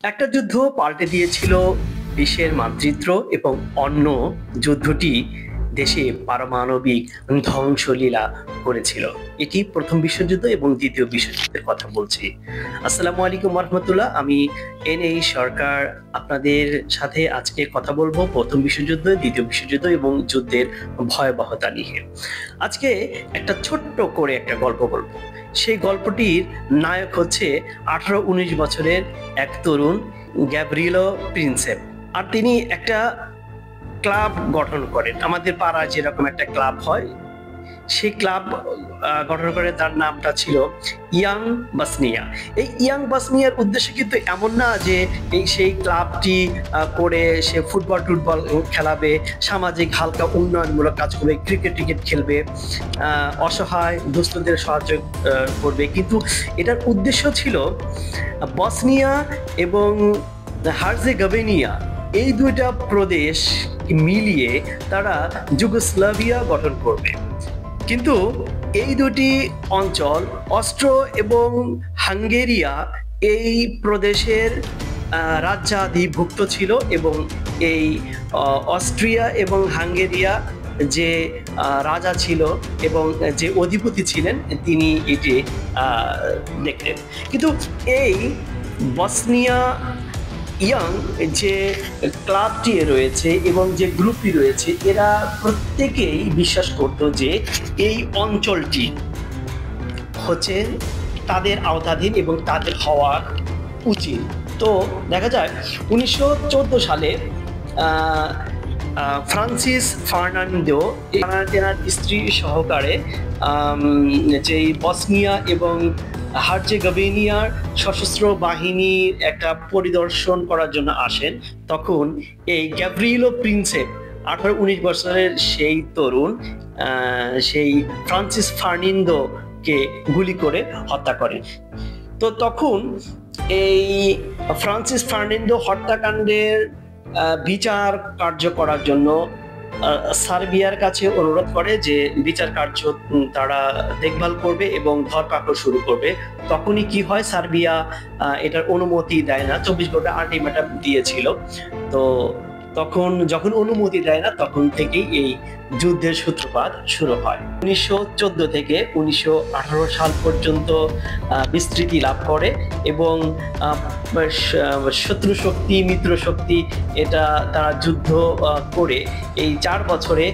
একটা যুদ্ধ পাল্টে দিয়েছিল বিশ্বের মানচিত্র এবং অন্য যুদ্ধটি দেশে পারমাণবিক ধ্বংসলীলা করেছিল। এটি প্রথম বিশ্বযুদ্ধ এবং দ্বিতীয় বিশ্বযুদ্ধের কথা বলছি। আসসালামু আলাইকুম রহমতুল্লাহ। আমি এনএই সরকার আপনাদের সাথে আজকে কথা বলবো প্রথম বিশ্বযুদ্ধ, দ্বিতীয় বিশ্বযুদ্ধ এবং যুদ্ধের ভয়াবহতা নিয়ে। আজকে একটা ছোট্ট করে একটা গল্প বলবো। সেই গল্পটির নায়ক হচ্ছে 18-19 বছরের এক তরুণ গ্যাব্রিয়েলো প্রিন্সেপ। আর তিনি একটা ক্লাব গঠন করেন। আমাদের পাড়ায় যেরকম একটা ক্লাব হয়, সেই ক্লাব গঠন করে। তার নামটা ছিল ইয়াং বাসনিয়া। এই ইয়াং বাসনিয়ার উদ্দেশ্য কিন্তু এমন না যে সেই ক্লাবটি করে সে ফুটবল টুটবল খেলাবে, সামাজিক হালকা উন্নয়নমূলক কাজ করবে, ক্রিকেট খেলবে, অসহায় দুস্থদের সাহায্য করবে। কিন্তু এটার উদ্দেশ্য ছিল বসনিয়া এবং হার্জেগোভিনা, এই দুইটা প্রদেশ মিলিয়ে তারা যুগোস্লাভিয়া গঠন করবে। কিন্তু এই দুটি অঞ্চল অস্ট্রো এবং হাঙ্গেরিয়া এই প্রদেশের রাজ্যাধিভুক্ত ছিল এবং এই অস্ট্রিয়া এবং হাঙ্গেরিয়া যে রাজা ছিল এবং যে অধিপতি ছিলেন তিনি এটি দেখতেন। কিন্তু এই বসনিয়া ইয়াং যে ক্লাবটি রয়েছে এবং যে গ্রুপটি রয়েছে, এরা প্রত্যেকেই বিশ্বাস করত যে এই অঞ্চলটি হচ্ছে তাদের আওতাধীন এবং তাদের হওয়া উচিত। তো দেখা যায় 1914 সালে ফ্রান্সিস ফার্নান্দো তেনার স্ত্রী সহকারে যে বসনিয়া এবং হার্জেগোভিনার সশস্ত্র বাহিনীর একটা পরিদর্শন করার জন্য আসেন। তখন এই গ্যাব্রিয়েলো প্রিন্সেপ 18-19 বছরের সেই তরুণ সেই ফ্রান্সিস ফার্নান্দোকে গুলি করে হত্যা করেন। তো তখন এই ফ্রান্সিস ফার্নান্দো হত্যাকাণ্ডের বিচার কার্য করার জন্য সার্বিয়ার কাছে অনুরোধ করে যে বিচার কার্য তারা দেখভাল করবে এবং ধরপাকড় শুরু করবে। তখনই কি হয়, সার্বিয়া এটার অনুমতি দেয় না। 24 ঘন্টা আলটিমেটাম দিয়েছিল। তো তখন যখন অনুমতি দেয় না, তখন থেকেই এই যুদ্ধের সূত্রপাত শুরু হয়। 1914 থেকে 1918 সাল পর্যন্ত বিস্তৃতি লাভ করে এবং শত্রু শক্তি মিত্র শক্তি এটা তারা যুদ্ধ করে এই 4 বছরে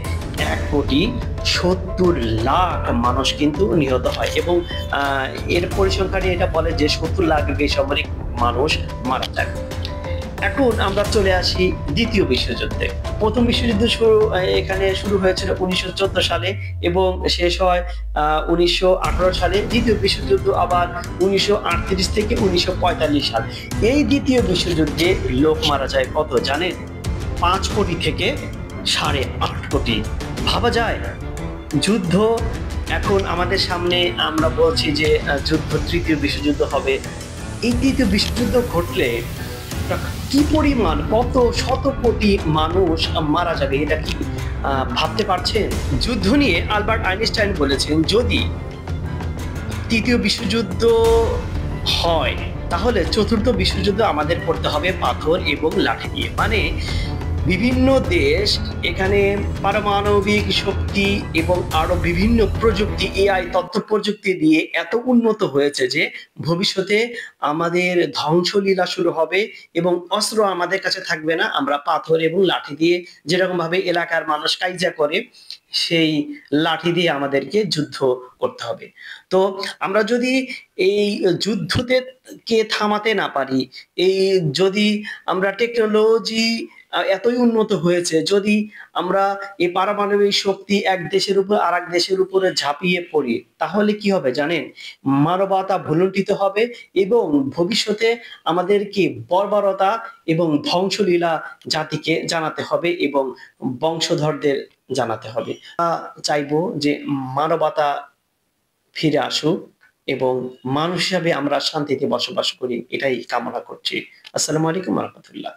1,70,00,000 মানুষ কিন্তু নিহত হয় এবং এর পরিসংখ্যানে এটা বলে যে 70 লাখ বেসামরিক মানুষ মারা যায়। এখন আমরা চলে আসি দ্বিতীয় বিশ্বযুদ্ধে। প্রথম বিশ্বযুদ্ধ এখানে শুরু হয়েছিল 1914 সালে এবং শেষ হয় 1918 সালে। দ্বিতীয় বিশ্বযুদ্ধ আবার 1938 থেকে 1945 সাল। এই দ্বিতীয় বিশ্বযুদ্ধে লোক মারা যায় কত জানেন? 5 কোটি থেকে 8.5 কোটি। ভাবা যায় যুদ্ধ এখন আমাদের সামনে, আমরা বলছি যে যুদ্ধ তৃতীয় বিশ্বযুদ্ধ হবে। এই তৃতীয় বিশ্বযুদ্ধ ঘটলে কি পরিমাণ, কত শত কোটি মানুষ মারা যাবে, এটা কি ভাবতে পারছেন? যুদ্ধ নিয়ে আলবার্ট আইনস্টাইন বলেছেন, যদি তৃতীয় বিশ্বযুদ্ধ হয় তাহলে চতুর্থ বিশ্বযুদ্ধ আমাদের করতে হবে পাথর এবং লাঠি দিয়ে। মানে বিভিন্ন দেশ এখানে পারমাণবিক শক্তি এবং আরো বিভিন্ন প্রযুক্তি, এআই তথ্য প্রযুক্তি দিয়ে এত উন্নত হয়েছে যে ভবিষ্যতে আমাদের ধ্বংসলীলা শুরু হবে এবং অস্ত্র আমাদের কাছে থাকবে না। আমরা পাথর এবং লাঠি দিয়ে, যেরকম ভাবে এলাকার মানুষ কাইজা করে, সেই লাঠি দিয়ে আমাদেরকে যুদ্ধ করতে হবে। তো আমরা যদি এই যুদ্ধতে কে থামাতে না পারি, এই যদি আমরা টেকনোলজি এতই উন্নত হয়েছে, যদি আমরা এই পারমাণবিক শক্তি এক দেশের উপর আরেক দেশের উপরে ঝাঁপিয়ে পড়ি, তাহলে কি হবে জানেন? মানবতা ভুলুণ্ঠিত হবে এবং ভবিষ্যতে আমাদেরকে বর্বরতা এবং ধ্বংসলীলা জাতিকে জানাতে হবে এবং বংশধরদের জানাতে হবে। চাইবো যে মানবতা ফিরে আসুক এবং মানুষ হিসাবে আমরা শান্তিতে বসবাস করি, এটাই কামনা করছি। আসসালামু আলাইকুম রহমতুল্লাহ।